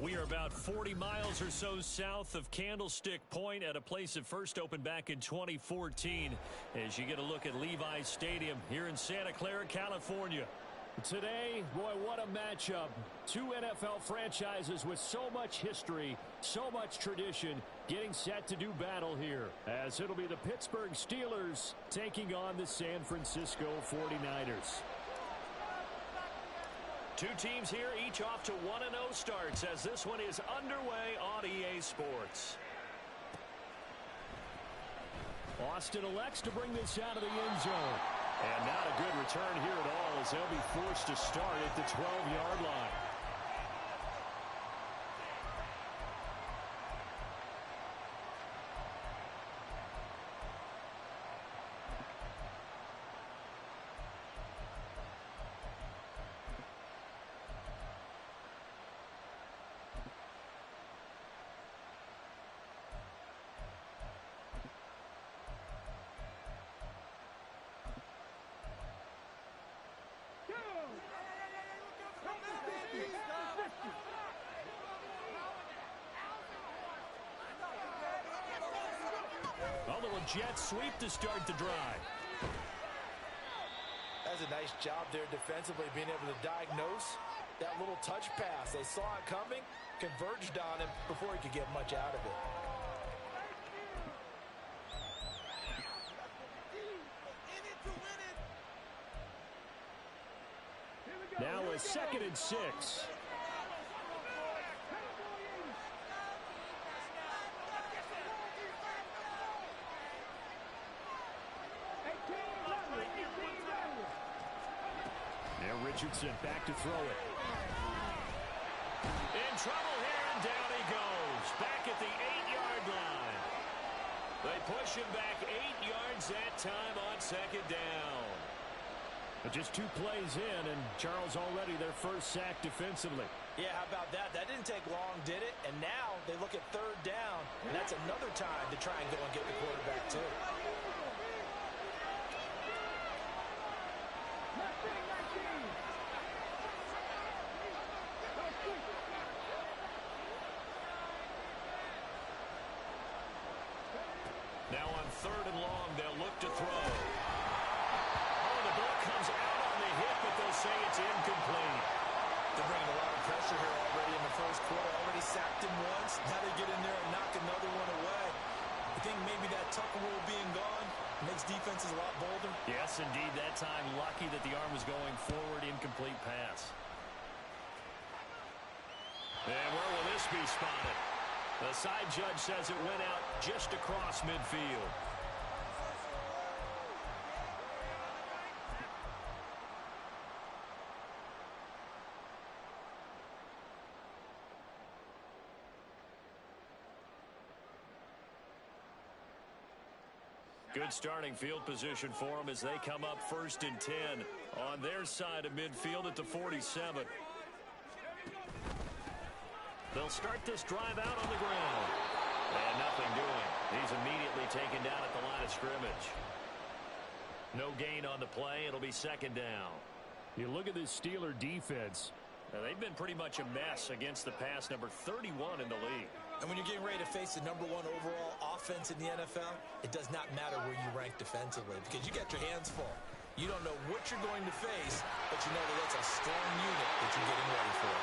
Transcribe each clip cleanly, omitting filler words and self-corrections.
We are about 40 miles or so south of Candlestick Point at a place that first opened back in 2014 as you get a look at Levi's Stadium here in Santa Clara, California. Today, boy, what a matchup. Two NFL franchises with so much history, so much tradition, getting set to do battle here, as it'll be the Pittsburgh Steelers taking on the San Francisco 49ers. Two teams here, each off to 1-0 starts as this one is underway on EA Sports. Austin elects to bring this out of the end zone. And not a good return here at all as they'll be forced to start at the 12-yard line. Jets sweep to start the drive. That's a nice job there defensively, being able to diagnose that little touch pass. They saw it coming, converged on him before he could get much out of it. Now a 2nd and 6. Richardson back to throw it. In trouble here, and down he goes. Back at the 8-yard line. They push him back 8 yards that time on 2nd down. But just 2 plays in, and Charles already their first sack defensively. Yeah, how about that? That didn't take long, did it? And now they look at 3rd down, and that's another time to try and go and get the quarterback too. Now on 3rd and long, they'll look to throw. Oh, the ball comes out on the hit, but they'll say it's incomplete. They're bringing a lot of pressure here already in the first quarter. Already sacked him once. Now they get in there and knock another one away. I think maybe that Tucker rule being gone makes defenses a lot bolder. Yes, indeed. That time, lucky that the arm was going forward. Incomplete pass. And where will this be spotted? The side judge says it went out just across midfield. Good starting field position for them as they come up 1st and 10 on their side of midfield at the 47. They'll start this drive out on the ground. And nothing doing. He's immediately taken down at the line of scrimmage. No gain on the play. It'll be 2nd down. You look at this Steeler defense. Now, they've been pretty much a mess against the pass, number 31 in the league. And when you're getting ready to face the #1 overall offense in the NFL, it does not matter where you rank defensively because you got your hands full. You don't know what you're going to face, but you know that that's a strong unit that you're getting ready for.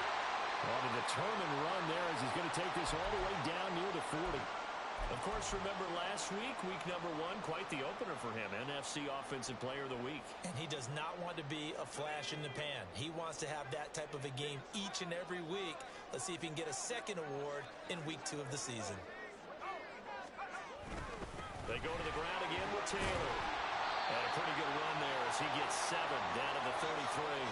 On a determined run there as he's going to take this all the way down near the 40. Of course, remember last week, week #1, quite the opener for him. NFC Offensive Player of the Week. And he does not want to be a flash in the pan. He wants to have that type of a game each and every week. Let's see if he can get a 2nd award in week 2 of the season. They go to the ground again with Taylor. And a pretty good run there as he gets 7 down to the 33.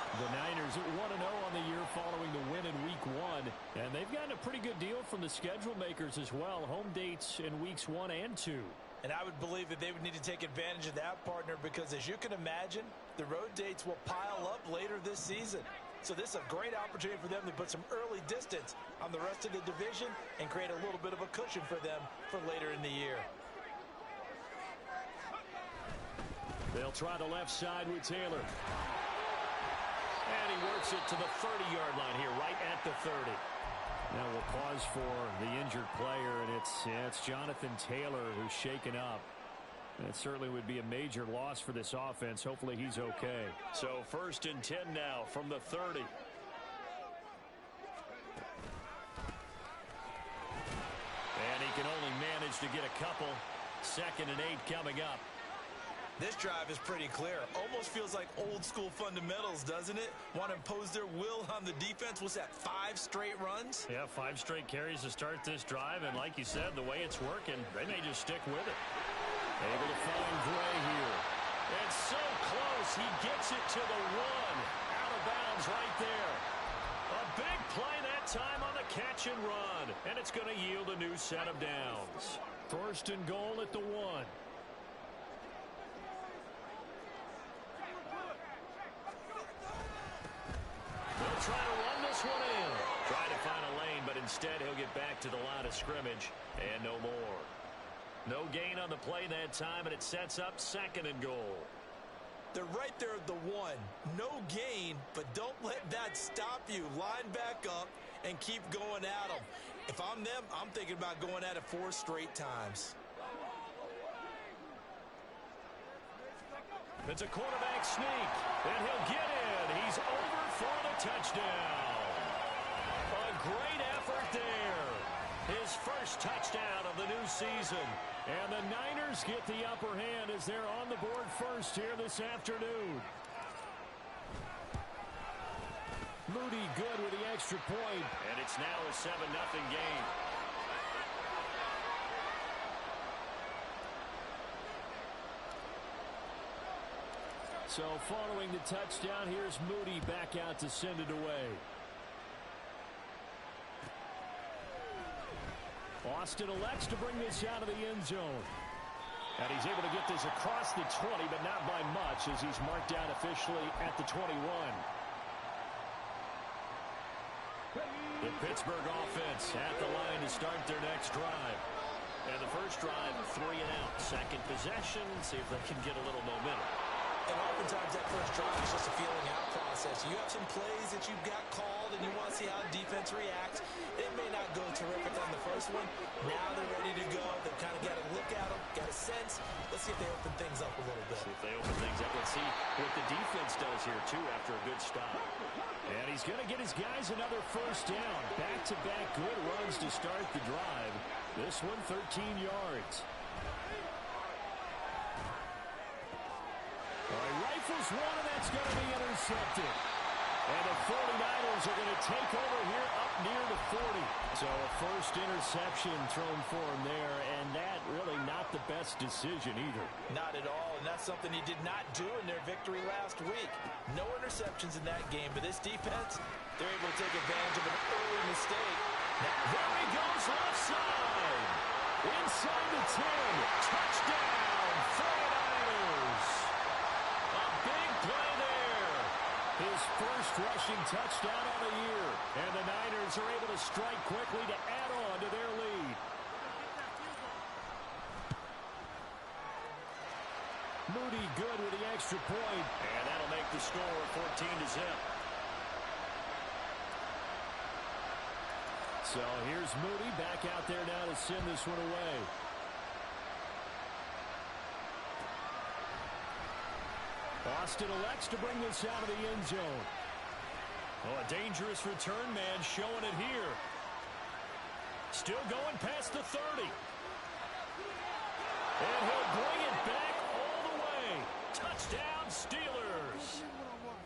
The Niners at 1-0 on the year following the win in week 1. And they've gotten a pretty good deal from the schedule makers as well. Home dates in weeks 1 and 2. And I would believe that they would need to take advantage of that, partner, because as you can imagine, the road dates will pile up later this season. So this is a great opportunity for them to put some early distance on the rest of the division and create a little bit of a cushion for them for later in the year. They'll try the left side with Taylor. And he works it to the 30-yard line here, right at the 30. Now we'll pause for the injured player, and it's Jonathan Taylor who's shaken up. That certainly would be a major loss for this offense. Hopefully he's okay. So 1st and 10 now from the 30. And he can only manage to get a couple. 2nd and 8 coming up. This drive is pretty clear. Almost feels like old school fundamentals, doesn't it? Want to impose their will on the defense. What's that, 5 straight runs? Yeah, 5 straight carries to start this drive. And like you said, the way it's working, they may just stick with it. Able to find Gray here. And so close. He gets it to the 1. Out of bounds right there. A big play that time on the catch and run. And it's going to yield a new set of downs. 1st and goal at the 1. They'll try to run this one in. Try to find a lane, but instead he'll get back to the line of scrimmage. And no more. No gain on the play that time, and it sets up 2nd and goal. They're right there at the 1. No gain, but don't let that stop you. Line back up and keep going at them. If I'm them, I'm thinking about going at it 4 straight times. It's a quarterback sneak, and he'll get in. He's over for the touchdown. A great effort there. His first touchdown of the new season. And the Niners get the upper hand as they're on the board first here this afternoon. Moody good with the extra point. And it's now a 7-0 game. So following the touchdown, here's Moody back out to send it away. Austin elects to bring this out of the end zone. And he's able to get this across the 20, but not by much as he's marked out officially at the 21. The Pittsburgh offense at the line to start their next drive. And the first drive, 3 and out. Second possession, see if they can get a little momentum. And oftentimes that first drive is just a feeling out process. You have some plays that you've got called and you want to see how defense reacts. It may not go terrific on the first one. Now they're ready to go. They've kind of got to look at them, got a sense. Let's see if they open things up a little bit. See if they open things up. Let's see what the defense does here, too, after a good stop. And he's going to get his guys another first down. Back-to-back good runs to start the drive. This one 13 yards. All right, rifles one, and that's going to be intercepted. And the 49ers are going to take over here up near the 40. So a first interception thrown for him there, and that really not the best decision either. Not at all, and that's something he did not do in their victory last week. No interceptions in that game, but this defense, they're able to take advantage of an early mistake. Now, there he goes left side. Inside the 10. Touchdown, 49ers. A big play there. His first rushing touchdown of the year. And the Niners are able to strike quickly to add on to their lead. Moody good with the extra point. And that'll make the score 14-0. So here's Moody back out there now to send this one away. Austin elects to bring this out of the end zone. Oh, a dangerous return man showing it here. Still going past the 30. And he'll bring it back all the way. Touchdown, Steelers.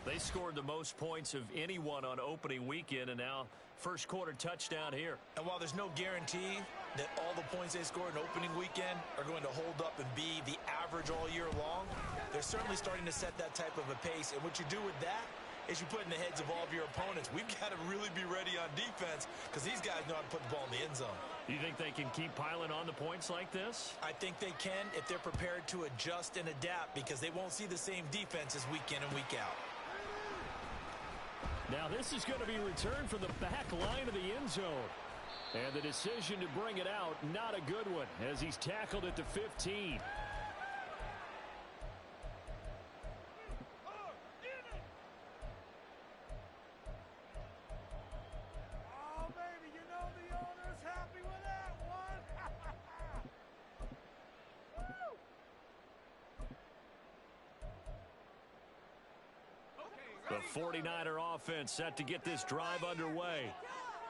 They scored the most points of anyone on opening weekend, and now first quarter touchdown here. And while there's no guarantee that all the points they scored in opening weekend are going to hold up and be the average all year long, they're certainly starting to set that type of a pace. And what you do with that is you put in the heads of all of your opponents, we've got to really be ready on defense because these guys know how to put the ball in the end zone. You think they can keep piling on the points like this? I think they can if they're prepared to adjust and adapt because they won't see the same defenses week in and week out. Now this is going to be returned from the back line of the end zone. And the decision to bring it out, not a good one, as he's tackled at the 15. 49er offense set to get this drive underway.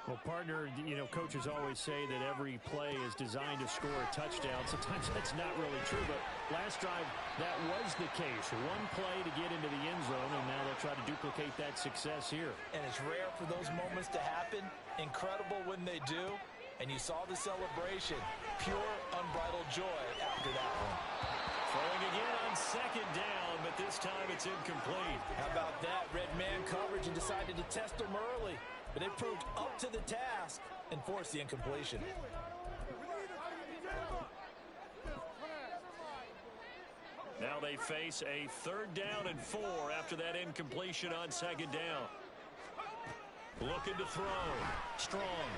Well, partner, coaches always say that every play is designed to score a touchdown. Sometimes that's not really true, but last drive, that was the case. One play to get into the end zone, and now they'll try to duplicate that success here. And it's rare for those moments to happen. Incredible when they do. And you saw the celebration. Pure, unbridled joy after that one. Throwing again on second down, but this time it's incomplete. How about that? Red man coverage and decided to test them early. But they proved up to the task and forced the incompletion. Now they face a 3rd down and 4 after that incompletion on second down. Looking to throw. Strong.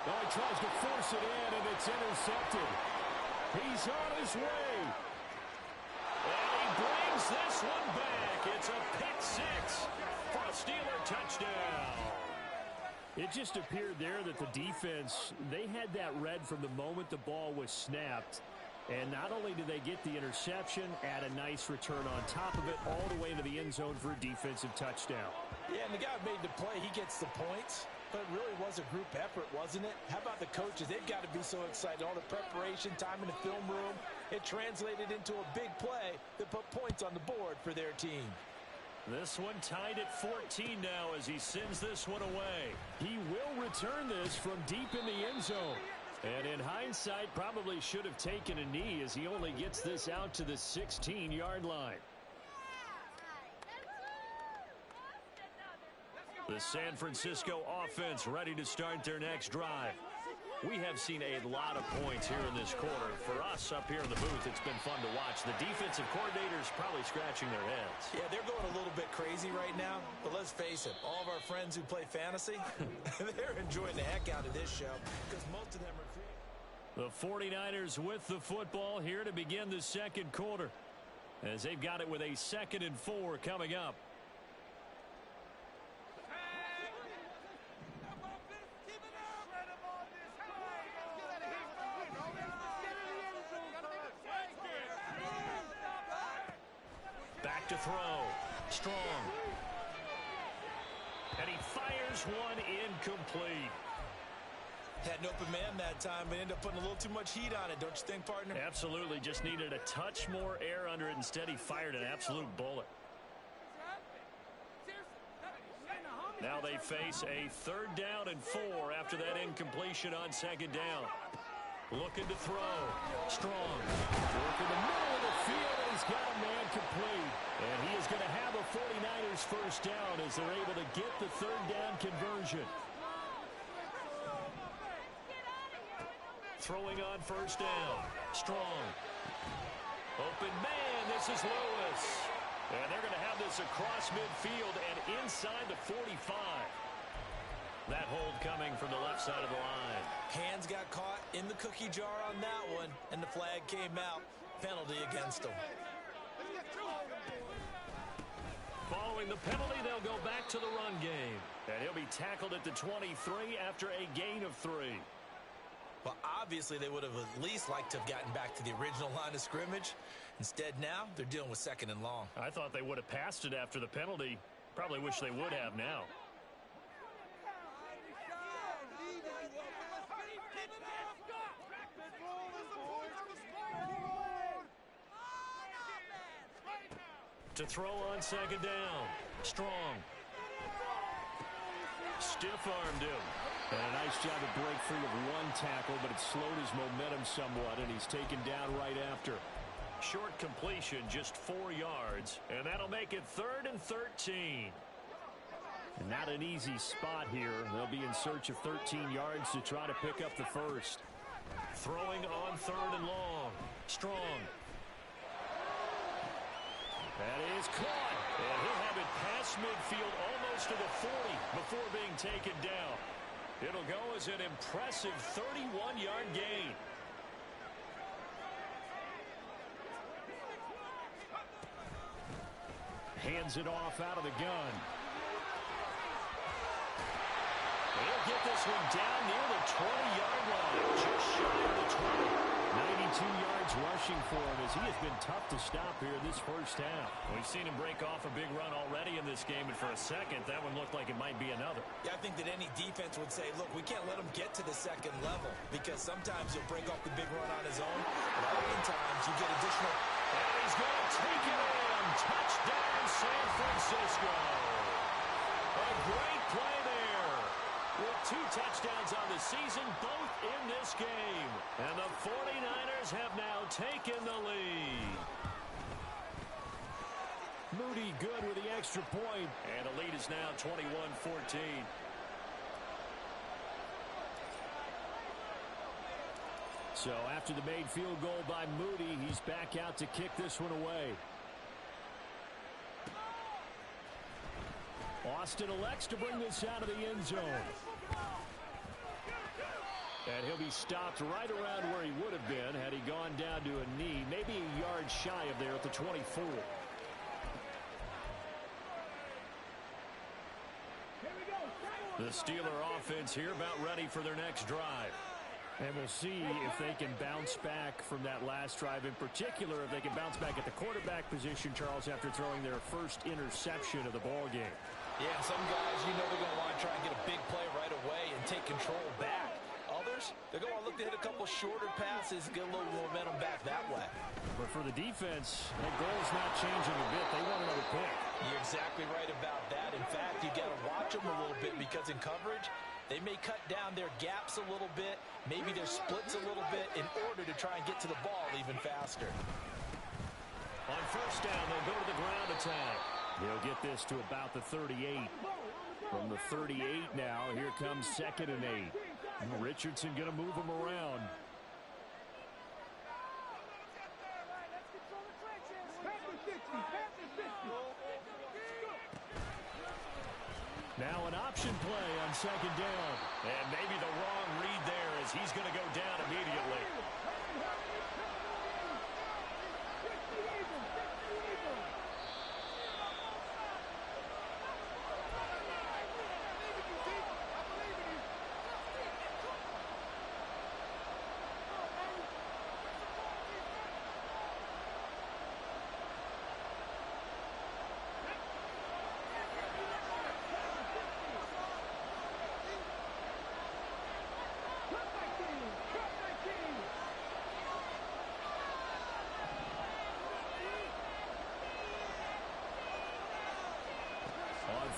Oh, he tries to force it in, and it's intercepted. He's on his way. And he brings this one back. It's a pick 6 for a Steeler touchdown. It just appeared there that the defense, they had that read from the moment the ball was snapped. And not only did they get the interception, add a nice return on top of it, all the way into the end zone for a defensive touchdown. Yeah, and the guy who made the play, he gets the points. But it really was a group effort, wasn't it? How about the coaches? They've got to be so excited. All the preparation, time in the film room, it translated into a big play that put points on the board for their team. This one tied at 14 now as he sends this one away. He will return this from deep in the end zone. And in hindsight, probably should have taken a knee as he only gets this out to the 16-yard line. The San Francisco offense ready to start their next drive. We have seen a lot of points here in this quarter. For us up here in the booth, it's been fun to watch. The defensive coordinators probably scratching their heads. Yeah, they're going a little bit crazy right now. But let's face it, all of our friends who play fantasy, they're enjoying the heck out of this show because most of them are free. The 49ers with the football here to begin the second quarter, as they've got it with a 2nd and 4 coming up. Back to throw. Strong. And he fires one incomplete. Had an open man that time, but ended up putting a little too much heat on it, don't you think, partner? Absolutely. Just needed a touch more air under it. Instead, he fired an absolute bullet. Now they face a 3rd down and 4 after that incompletion on second down. Looking to throw. Strong. Work in the middle of the field, and he's got a man complete. And he is going to have a 49ers first down as they're able to get the 3rd down conversion. Throwing on first down. Strong. Open man. This is Lewis. And they're going to have this across midfield and inside the 45. That hold coming from the left side of the line. Hands got caught in the cookie jar on that one, and the flag came out. Penalty against them. Following the penalty, they'll go back to the run game. And he'll be tackled at the 23 after a gain of 3. Well, obviously, they would have at least liked to have gotten back to the original line of scrimmage. Instead, now, they're dealing with 2nd and long. I thought they would have passed it after the penalty. Probably wish they would have now. To throw on second down. Strong. Stiff-armed him. And a nice job to break free of one tackle, but it slowed his momentum somewhat, and he's taken down right after. Short completion, just 4 yards, and that'll make it 3rd and 13. And not an easy spot here. They'll be in search of 13 yards to try to pick up the first. Throwing on 3rd and long. Strong. That is caught. And he'll have it past midfield almost to the 40 before being taken down. It'll go as an impressive 31-yard gain. Hands it off out of the gun. He'll get this one down near the 20-yard line. Just shy of the 20. 92 yards rushing for him as he has been tough to stop here in this first half. We've seen him break off a big run already in this game, and for a second, that one looked like it might be another. Yeah, I think that any defense would say, look, we can't let him get to the second level because sometimes he'll break off the big run on his own, but oftentimes you get additional. And he's going to take it in. Touchdown, San Francisco. A great play there. With 2 touchdowns on the season, both in this game. And the 49ers have now taken the lead. Moody good with the extra point. And the lead is now 21-14. So after the made field goal by Moody, he's back out to kick this one away. Austin elects to bring this out of the end zone. And he'll be stopped right around where he would have been had he gone down to a knee, maybe a yard shy of there at the 24. The Steeler offense here about ready for their next drive. And we'll see if they can bounce back from that last drive. In particular, if they can bounce back at the quarterback position, Charles, after throwing their first interception of the ball game. Yeah, some guys, you know they're going to want to try and get a big play right away and take control back. Others, they're going to look to hit a couple shorter passes, get a little momentum back that way. But for the defense, that goal's not changing a bit. They want another pick. You're exactly right about that. In fact, you got to watch them a little bit because in coverage, they may cut down their gaps a little bit, maybe their splits a little bit in order to try and get to the ball even faster. On first down, they'll go to the ground attack. He'll get this to about the 38. From the 38 now, here comes 2nd and 8. Richardson going to move him around. Now an option play on 2nd down. And maybe the wrong read there as he's going to go down immediately.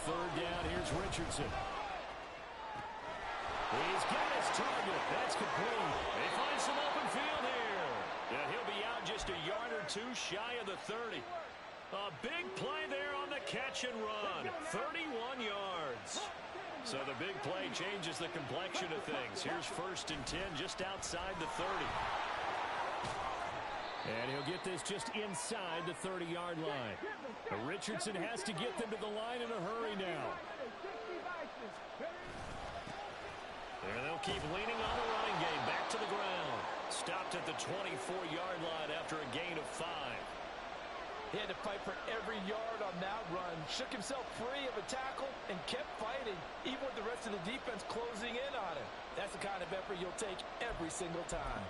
Third down, here's Richardson. He's got his target. That's complete. They find some open field here. And he'll be out just a yard or 2 shy of the 30. A big play there on the catch and run. 31 yards. So the big play changes the complexion of things. Here's 1st and 10 just outside the 30. And he'll get this just inside the 30-yard line. But Richardson has to get them to the line in a hurry now. And they'll keep leaning on the running game. Back to the ground. Stopped at the 24-yard line after a gain of 5. He had to fight for every yard on that run. Shook himself free of a tackle and kept fighting, even with the rest of the defense closing in on him. That's the kind of effort you'll take every single time.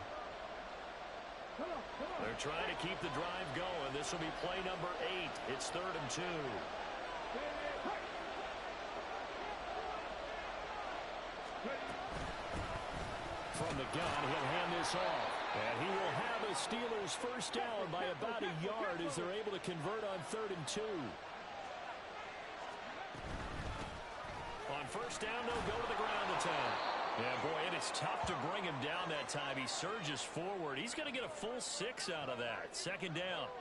They're trying to keep the drive going. This will be play number 8. It's 3rd and 2. From the gun, he'll hand this off. And he will have the Steelers first down by about a yard as they're able to convert on 3rd and 2. On first down, they'll go to the ground attack. Yeah, boy, it is tough to bring him down that time. He surges forward. He's going to get a full 6 out of that. 2nd down.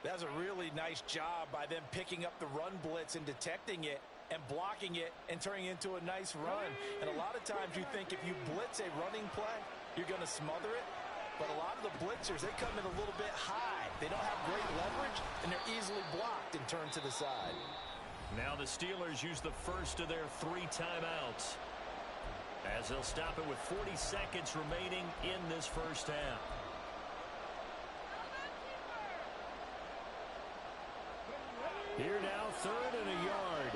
That's a really nice job by them picking up the run blitz and detecting it and blocking it and turning it into a nice run. And a lot of times you think if you blitz a running play, you're going to smother it. But a lot of the blitzers, they come in a little bit high. They don't have great leverage, and they're easily blocked and turned to the side. Now the Steelers use the first of their 3 timeouts, as they'll stop it with 40 seconds remaining in this first half. Here now, 3rd and a yard.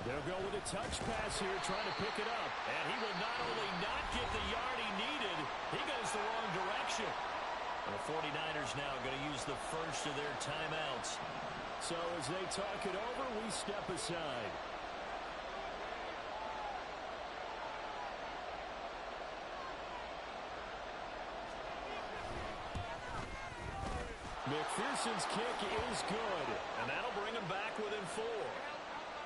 They'll go with a touch pass here, trying to pick it up. And he will not only not get the yard he needed, he goes the wrong direction. And the 49ers now going to use the first of their timeouts. So as they talk it over, we step aside. McPherson's kick is good. And that'll bring him back within 4.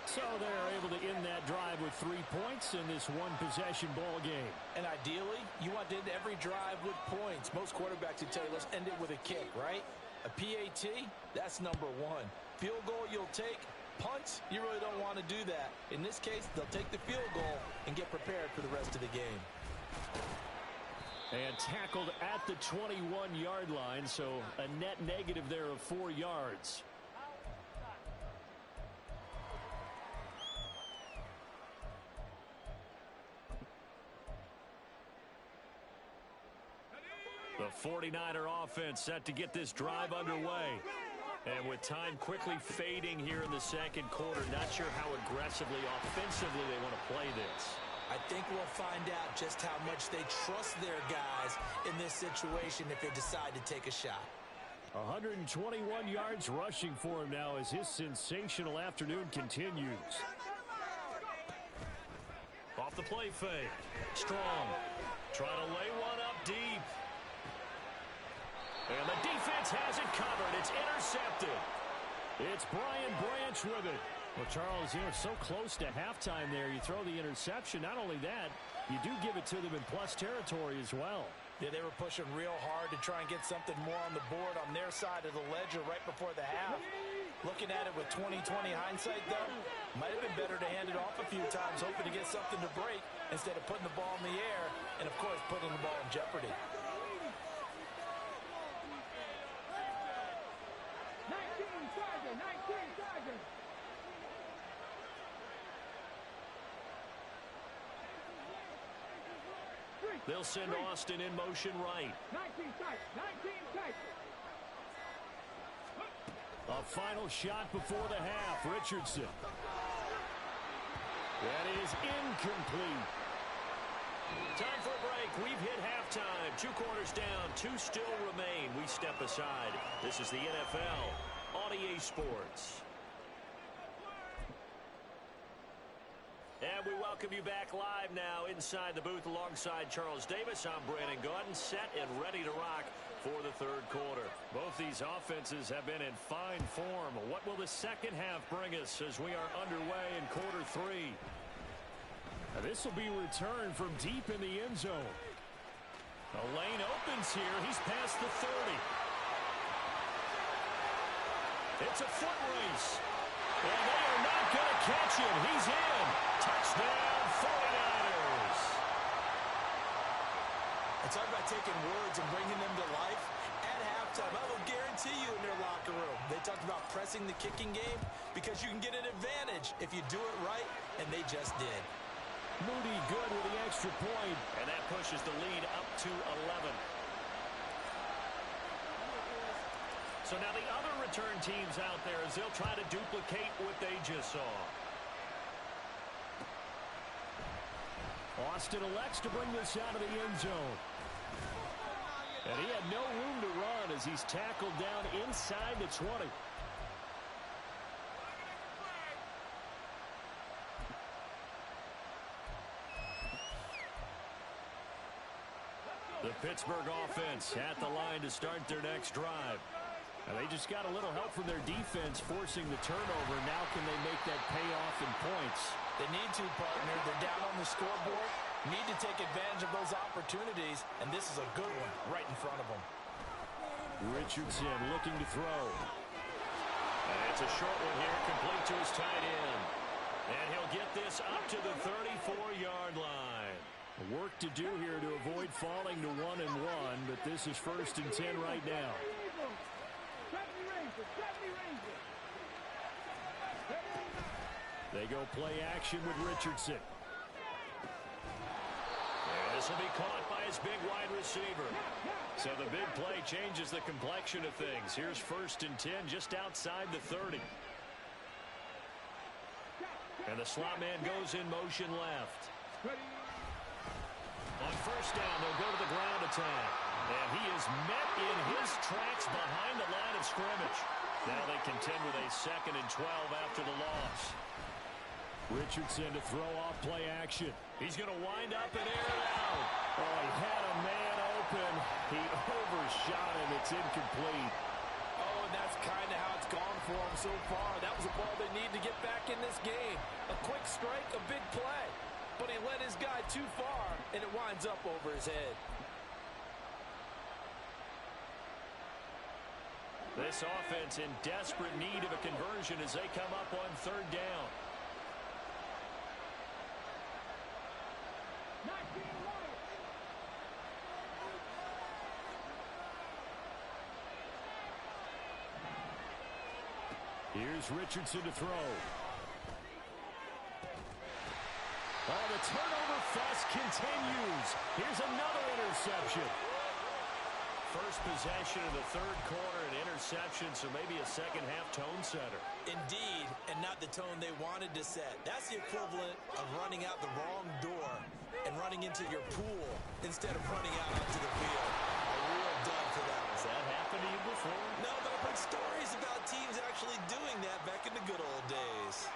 So they're able to end that drive with 3 points in this one-possession ball game. And ideally, you want to end every drive with points. Most quarterbacks would tell you, let's end it with a kick, right? A PAT, that's number 1. Field goal you'll take. Punts, you really don't want to do that. In this case, they'll take the field goal and get prepared for the rest of the game. And tackled at the 21-yard line, so a net negative there of 4 yards. The 49er offense set to get this drive underway. And with time quickly fading here in the second quarter, not sure how aggressively, offensively they want to play this. I think we'll find out just how much they trust their guys in this situation if they decide to take a shot. 121 yards rushing for him now as his sensational afternoon continues. Off the play fake. Strong. Trying to lay one up deep. And the defense has it covered. It's intercepted. It's Brian Branch with it. Well, Charles, you're so close to halftime there. You throw the interception. Not only that, you do give it to them in plus territory as well. Yeah, they were pushing real hard to try and get something more on the board on their side of the ledger right before the half. Looking at it with 20/20 hindsight, though, might have been better to hand it off a few times, hoping to get something to break instead of putting the ball in the air and, of course, putting the ball in jeopardy. 19 Chargers. They'll send Austin in motion right. 19 tight. A final shot before the half. Richardson. That is incomplete. Time for a break. We've hit halftime. 2 quarters down. 2 still remain. We step aside. This is the NFL on EA Sports. And we welcome you back live now inside the booth alongside Charles Davis. I'm Brandon Gaudin, set and ready to rock for the third quarter. Both these offenses have been in fine form. What will the second half bring us as we are underway in quarter 3? Now, this will be returned from deep in the end zone. The lane opens here. He's past the 30. It's a foot race. And they are not going to catch him. He's in. Touchdown, 49ers. It's talk about taking words and bringing them to life. At halftime, I will guarantee you in their locker room, they talked about pressing the kicking game because you can get an advantage if you do it right, and they just did. Moody good with the extra point. And that pushes the lead up to 11. So now the other return teams out there as they'll try to duplicate what they just saw. Austin elects to bring this out of the end zone. And he had no room to run as he's tackled down inside the 20. The Pittsburgh offense at the line to start their next drive. And they just got a little help from their defense forcing the turnover. Now can they make that pay off in points? They need to, partner. They're down on the scoreboard. Need to take advantage of those opportunities. And this is a good one right in front of them. Richardson looking to throw. And it's a short one here, complete to his tight end. And he'll get this up to the 34-yard line. Work to do here to avoid falling to 1-1, but this is 1st and 10 right now. They go play action with Richardson. And this will be caught by his big wide receiver. So the big play changes the complexion of things. Here's 1st and 10 just outside the 30. And the slot man goes in motion left. On first down, they'll go to the ground attack. And he is met in his tracks behind the line of scrimmage. Now they contend with a 2nd and 12 after the loss. Richardson to throw off play action. He's going to wind up and air it out. Oh, he had a man open. He overshot him. It's incomplete. Oh, and that's kind of how it's gone for him so far. That was a ball they need to get back in this game. A quick strike, a big play. But he led his guy too far, and it winds up over his head. This offense in desperate need of a conversion as they come up on 3rd down. Here's Richardson to throw. Oh, the turnover fest continues. Here's another interception. First possession of the 3rd quarter, an interception, so maybe a second-half tone setter. Indeed, and not the tone they wanted to set. That's the equivalent of running out the wrong door and running into your pool instead of running out onto the field. A real dud for them. Has that happened to you before? No, but I've heard stories about teams actually doing that back in the good old days.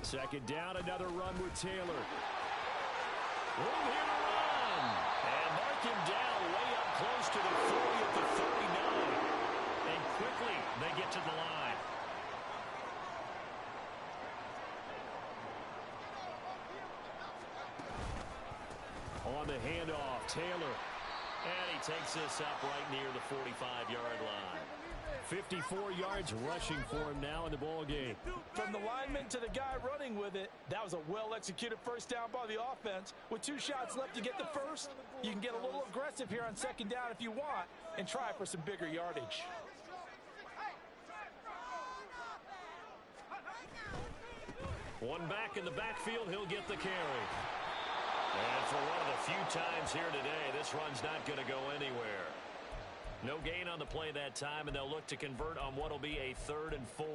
Second down, another run with Taylor. Room here to run. And mark him down way up close to the 40 at the 39. And quickly they get to the line. On the handoff, Taylor. And he takes this up right near the 45-yard line. 54 yards rushing for him now in the ball game. From the lineman to the guy running with it, that was a well-executed first down by the offense. With 2 shots left to get the first, you can get a little aggressive here on 2nd down if you want and try for some bigger yardage. One back in the backfield, he'll get the carry. And for one of the few times here today, this run's not going to go anywhere. No gain on the play that time, and they'll look to convert on what will be a 3rd and 4.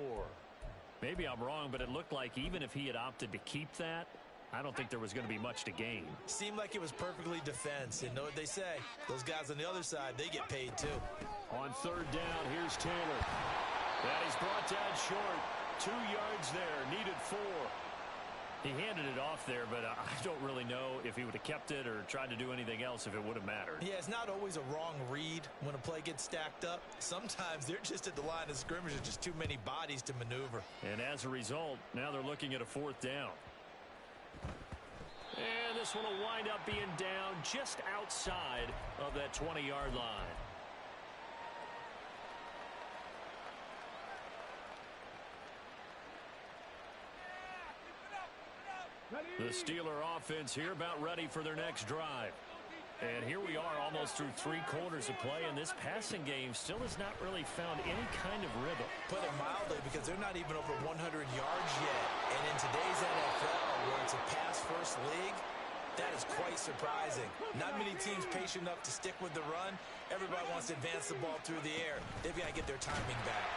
Maybe I'm wrong, but it looked like even if he had opted to keep that, I don't think there was going to be much to gain. Seemed like it was perfectly defense. And know what they say? Those guys on the other side, they get paid too. On 3rd down, here's Taylor. That he's brought down short. 2 yards there, needed 4. He handed it off there, but I don't really know if he would have kept it or tried to do anything else if it would have mattered. Yeah, it's not always a wrong read when a play gets stacked up. Sometimes they're just at the line of scrimmage with just too many bodies to maneuver. And as a result, now they're looking at a 4th down. And this one will wind up being down just outside of that 20-yard line. The Steeler offense here about ready for their next drive. And here we are almost through 3 quarters of play, and this passing game still has not really found any kind of rhythm. Put it mildly, because they're not even over 100 yards yet. And in today's NFL, where it's a pass-first league, that is quite surprising. Not many teams patient enough to stick with the run. Everybody wants to advance the ball through the air. They've got to get their timing back.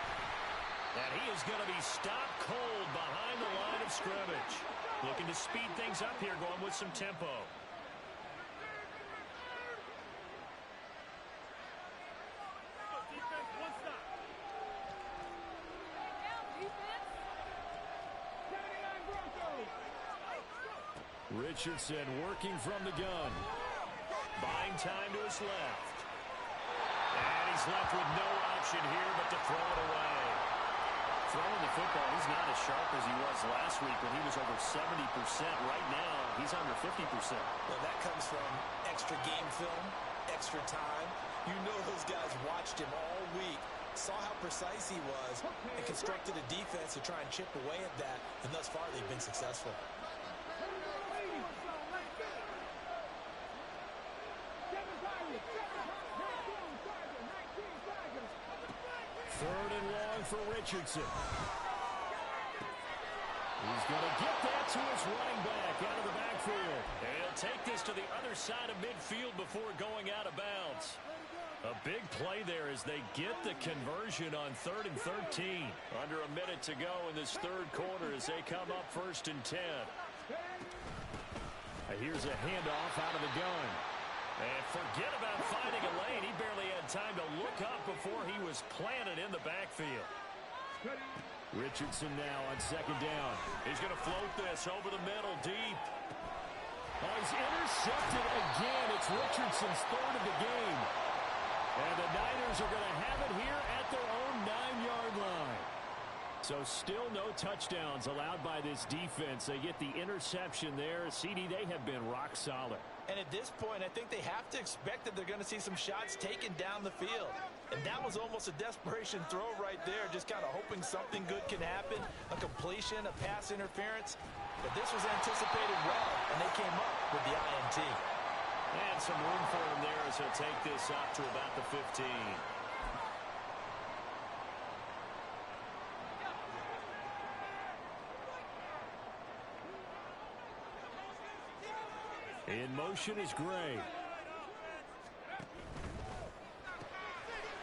And he is going to be stopped cold behind the line of scrimmage. Looking to speed things up here, going with some tempo. Richardson working from the gun. Buying time to his left. And he's left with no option here but to throw it away. Throwing the football, he's not as sharp as he was last week when he was over 70%. Right now, he's under 50%. Well, that comes from extra game film, extra time. You know those guys watched him all week, saw how precise he was, and constructed a defense to try and chip away at that, and thus far they've been successful. 3rd and long for Richardson. He's Going to get that to his running back out of the backfield. And he'll take this to the other side of midfield before going out of bounds. A big play there as they get the conversion on 3rd and 13. Under a minute to go in this third quarter as they come up 1st and 10. Here's a handoff out of the gun. And forget about finding a lane. He barely had time to look up before he was planted in the backfield. Richardson now on 2nd down. He's going to float this over the middle deep. Oh, he's intercepted again. It's Richardson's 3rd of the game. And the Niners are going to have it here at their own 9-yard line. So still no touchdowns allowed by this defense. They get the interception there. CD, they have been rock solid. And at this point, I think they have to expect that they're going to see some shots taken down the field. And that was almost a desperation throw right there, just kind of hoping something good can happen, a completion, a pass interference. But this was anticipated well, and they came up with the INT. And some room for him there as he'll take this up to about the 15. In motion is Gray.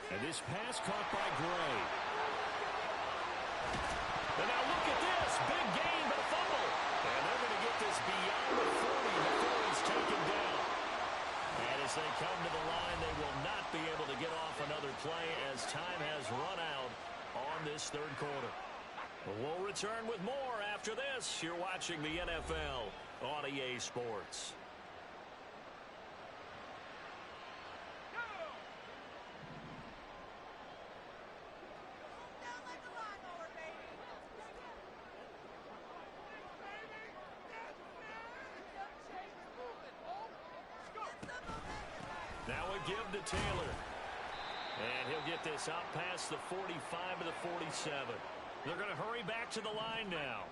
And this pass caught by Gray. And now look at this. Big gain, but a fumble. And they're going to get this beyond the 40 before he's taken down. And as they come to the line, they will not be able to get off another play as time has run out on this third quarter. We'll return with more after this. You're watching the NFL on EA Sports. Now a give to Taylor. And he'll get this up past the 45 to the 47. They're going to hurry back to the line now.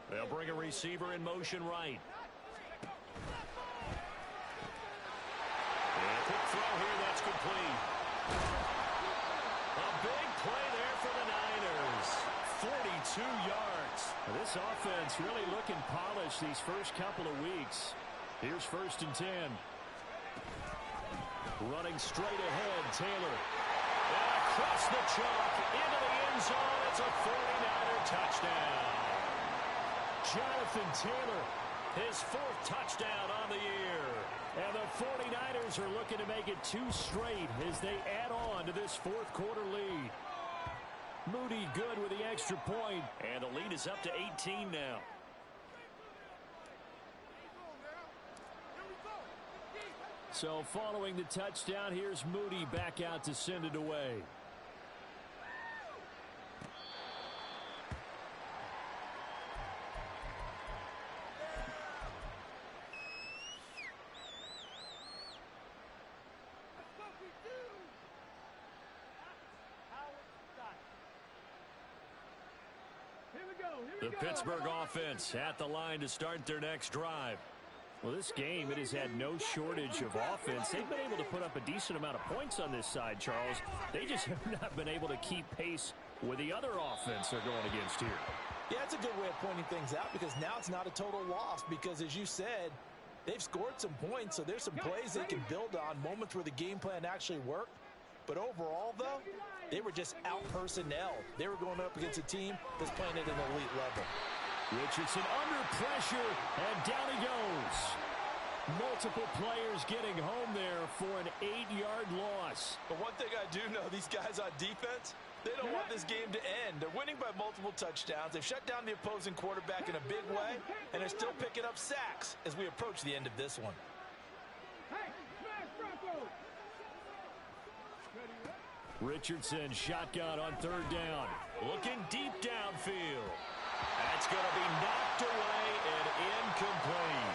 They'll bring a receiver in motion right. And a quick throw here, that's complete. A big play there for the Niners. 42 yards. Now this offense really looking polished these first couple of weeks. Here's 1st and 10. Running straight ahead, Taylor. And across the chalk, into the end zone. It's a 49er touchdown. Jonathan Taylor, his 4th touchdown on the year. And the 49ers are looking to make it 2 straight as they add on to this 4th quarter lead. Moody good with the extra point. And the lead is up to 18 now. So following the touchdown, here's Moody back out to send it away. The Pittsburgh offense at the line to start their next drive. Well, this game, it has had no shortage of offense. They've been able to put up a decent amount of points on this side, Charles. They just have not been able to keep pace with the other offense they're going against here. Yeah, it's a good way of pointing things out because now it's not a total loss because, as you said, they've scored some points, so there's some plays they can build on, moments where the game plan actually worked. But overall, though, they were just out-personnel. They were going up against a team that's playing at an elite level. Richardson under pressure, and down he goes. Multiple players getting home there for an 8-yard loss. But one thing I do know, these guys on defense, they don't want this game to end. They're winning by multiple touchdowns. They've shut down the opposing quarterback in a big way, and they're still picking up sacks as we approach the end of this one. Richardson shotgun on 3rd down. Looking deep downfield. That's going to be knocked away and incomplete.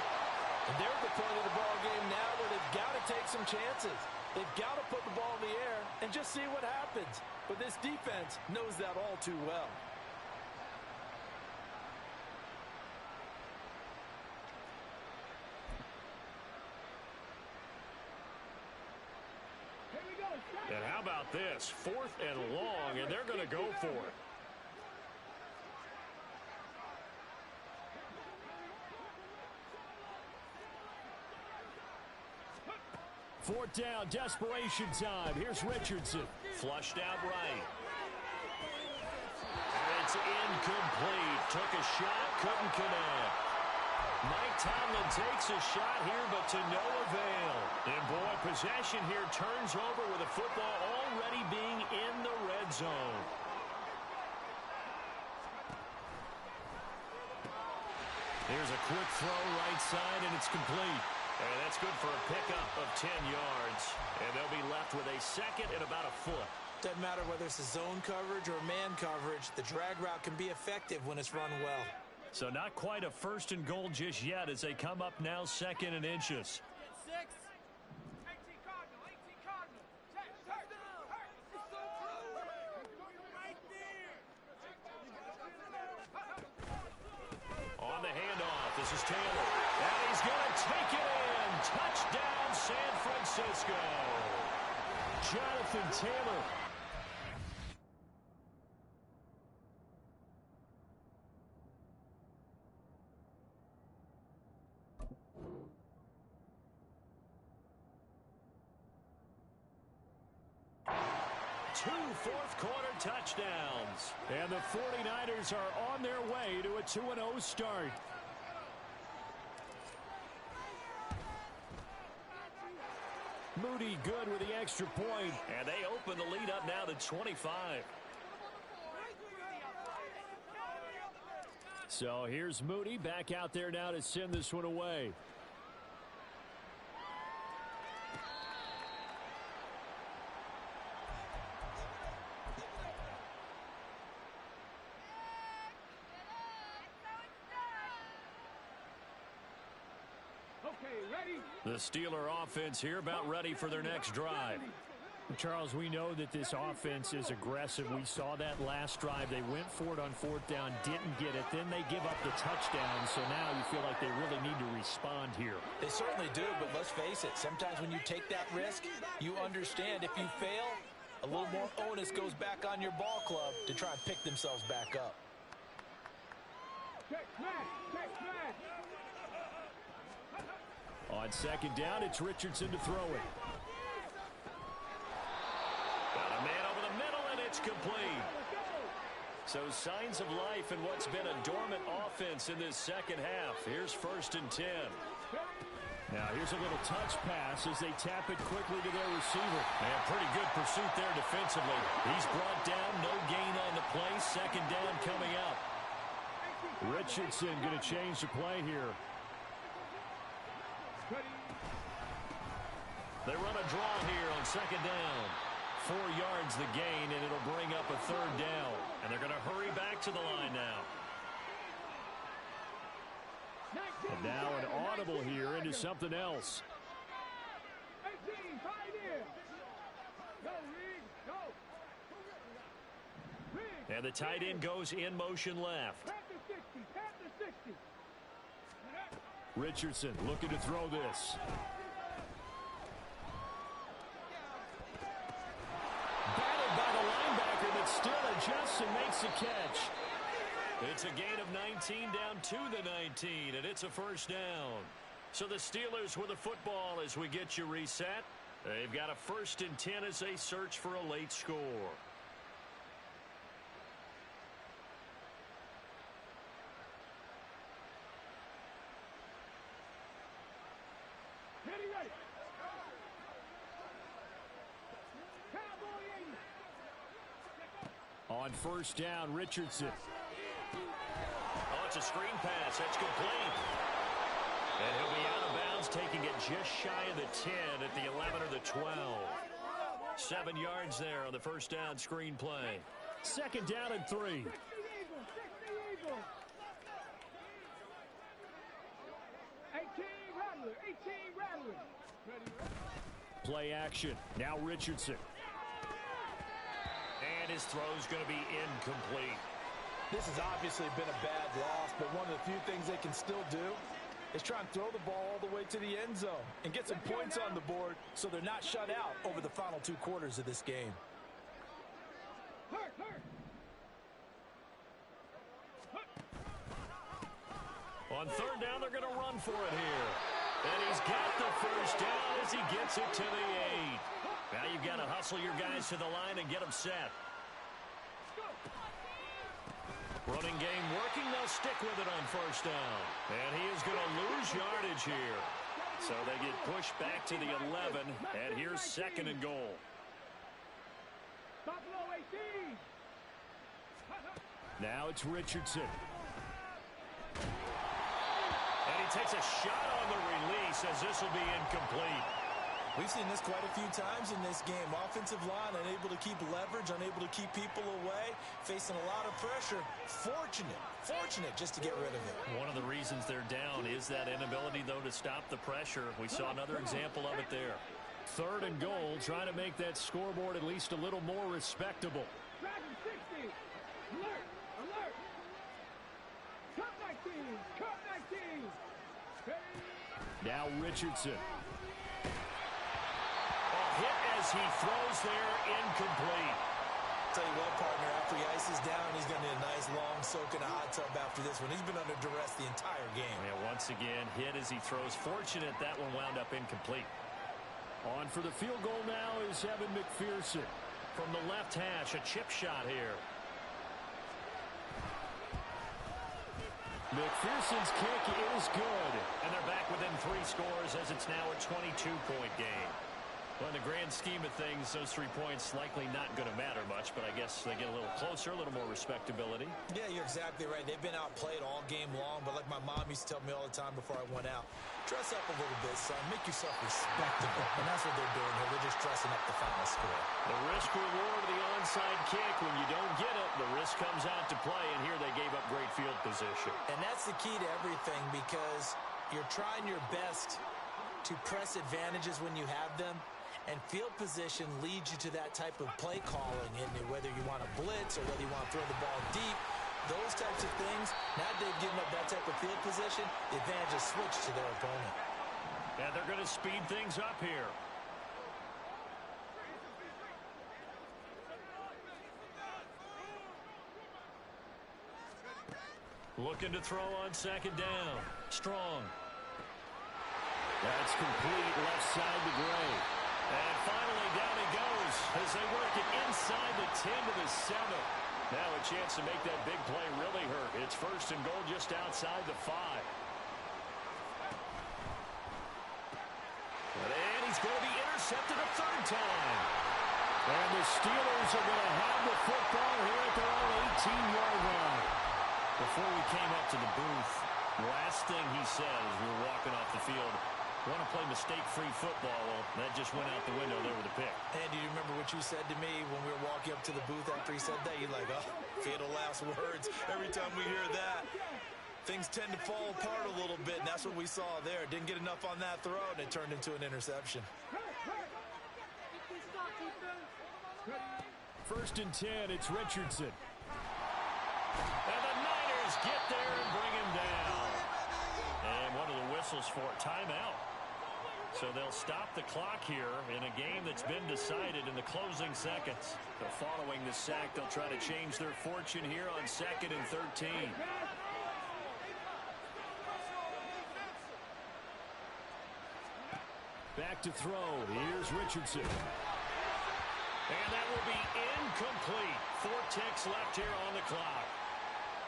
And they're at the point of the ball game now where they've got to take some chances. They've got to put the ball in the air and just see what happens. But this defense knows that all too well. And how about this? 4th and long, and they're going to go for it. 4th down, desperation time. Here's Richardson. Flushed out right. It's incomplete. Took a shot, couldn't connect. Mike Tomlin takes a shot here, but to no avail. And boy, possession here turns over with the football already being in the red zone. Here's a quick throw right side, and it's complete. And that's good for a pickup of 10 yards. And they'll be left with a second and about a foot. Doesn't matter whether it's a zone coverage or man coverage, the drag route can be effective when it's run well. So not quite a 1st and goal just yet as they come up now 2nd and inches. On the handoff, this is Taylor. And he's going to take it in. Touchdown, San Francisco. Jonathan Taylor. Two fourth-quarter touchdowns. And the 49ers are on their way to a 2-0 start. Moody good with the extra point. And they open the lead up now to 25. So here's Moody back out there now to send this one away. The Steeler offense here about ready for their next drive. Charles, we know that this offense is aggressive. We saw that last drive. They went for it on 4th down, didn't get it. Then they give up the touchdown. So now you feel like they really need to respond here. They certainly do, but let's face it. Sometimes when you take that risk, you understand if you fail, a little more onus goes back on your ball club to try and pick themselves back up. On 2nd down, it's Richardson to throw it. Got a man over the middle, and it's complete. So signs of life in what's been a dormant offense in this second half. Here's 1st and 10. Now here's a little touch pass as they tap it quickly to their receiver. And pretty good pursuit there defensively. He's brought down, no gain on the play. 2nd down coming up. Richardson going to change the play here. They run a draw here on 2nd down. 4 yards the gain, and it'll bring up a 3rd down. And they're going to hurry back to the line now. And now an audible here into something else. And the tight end goes in motion left. Richardson looking to throw this. Battled by the linebacker, but still adjusts and makes the catch. It's a gain of 19 down to the 19, and it's a 1st down. So the Steelers with the football as we get you reset. They've got a 1st and 10 as they search for a late score. On 1st down, Richardson. Oh, it's a screen pass. That's complete. And he'll be out of bounds, taking it just shy of the 10 at the 11 or the 12. 7 yards there on the 1st down screen play. 2nd down and 3. Play action. Now Richardson. And his throw's going to be incomplete. This has obviously been a bad loss, but one of the few things they can still do is try and throw the ball all the way to the end zone and get some points on the board so they're not shut out over the final 2 quarters of this game. On 3rd down, they're going to run for it here. And he's got the first down as he gets it to the 8. Now you've got to hustle your guys to the line and get them set. Running game working. They'll stick with it on first down. And he is going to lose yardage here. So they get pushed back to the 11. And here's 2nd and goal. Buffalo 18. Now it's Richardson. And he takes a shot on the release as this will be incomplete. We've seen this quite a few times in this game. Offensive line unable to keep leverage, unable to keep people away, facing a lot of pressure. Fortunate just to get rid of it. One of the reasons they're down is that inability, though, to stop the pressure. We saw another example of it there. 3rd and goal, trying to make that scoreboard at least a little more respectable. Dragon 60. Alert. Alert. Cut 19. Cut 19. Now Richardson. Hit as he throws there, incomplete. Tell you what, partner, after he ices down, he's going to need a nice long soak in a hot tub after this one. He's been under duress the entire game. Yeah, once again, hit as he throws. Fortunate that one wound up incomplete. On for the field goal now is Evan McPherson. From the left hash, a chip shot here. McPherson's kick is good. And they're back within 3 scores as it's now a 22-point game. Well, in the grand scheme of things, those 3 points likely not going to matter much, but I guess they get a little closer, a little more respectability. Yeah, you're exactly right. They've been outplayed all game long, but like my mom used to tell me all the time before I went out, dress up a little bit, son. Make yourself respectable. And that's what they're doing here. They're just dressing up the final score. The risk-reward of the onside kick. When you don't get it, the risk comes out to play, and here they gave up great field position. And that's the key to everything, because you're trying your best to press advantages when you have them. And field position leads you to that type of play calling, and whether you want to blitz or whether you want to throw the ball deep, those types of things. Now they've given up that type of field position, the advantage is switched to their opponent. And they're going to speed things up here. Looking to throw on 2nd down. Strong. That's complete, left side to Gray. And finally, down he goes as they work it inside the 10 to the 7. Now a chance to make that big play really hurt. It's 1st and goal just outside the 5. And he's going to be intercepted a 3rd time. And the Steelers are going to have the football here at their own 18-yard line. Before we came up to the booth, the last thing he said as we were walking off the field, want to play mistake-free football. Well, that just went out the window there with the pick. And do you remember what you said to me when we were walking up to the booth after he said that? You're like, oh, fatal last words. Every time we hear that, things tend to fall apart a little bit, and that's what we saw there. Didn't get enough on that throw, and it turned into an interception. 1st and 10, it's Richardson. And the Niners get there and bring him down. And one of the whistles for timeout. So they'll stop the clock here in a game that's been decided in the closing seconds. But following the sack, they'll try to change their fortune here on 2nd and 13. Back to throw. Here's Richardson. And that will be incomplete. 4 ticks left here on the clock.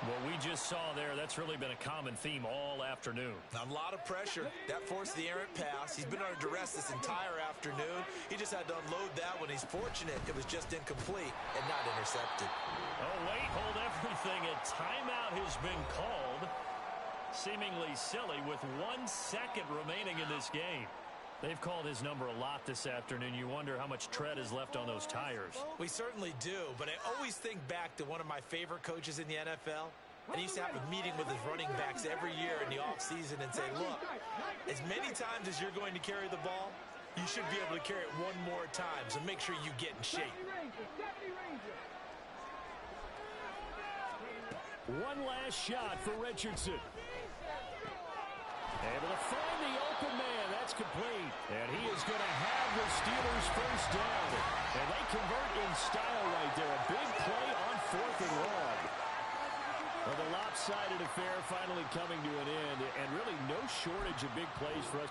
What we just saw there, that's really been a common theme all afternoon. A lot of pressure. That forced the errant pass. He's been under duress this entire afternoon. He just had to unload that one. He's fortunate it was just incomplete and not intercepted. Oh, wait, hold everything. A timeout has been called. Seemingly silly with 1 second remaining in this game. They've called his number a lot this afternoon. You wonder how much tread is left on those tires. We certainly do, but I always think back to one of my favorite coaches in the NFL. And he used to have a meeting with his running backs every year in the offseason and say, look, as many times as you're going to carry the ball, you should be able to carry it 1 more time, so make sure you get in shape. One last shot for Richardson. Able to find the open man. That's complete. And he is going to have the Steelers first down. And they convert in style right there. A big play on 4th and long. Well, the lopsided affair finally coming to an end. And really no shortage of big plays for us.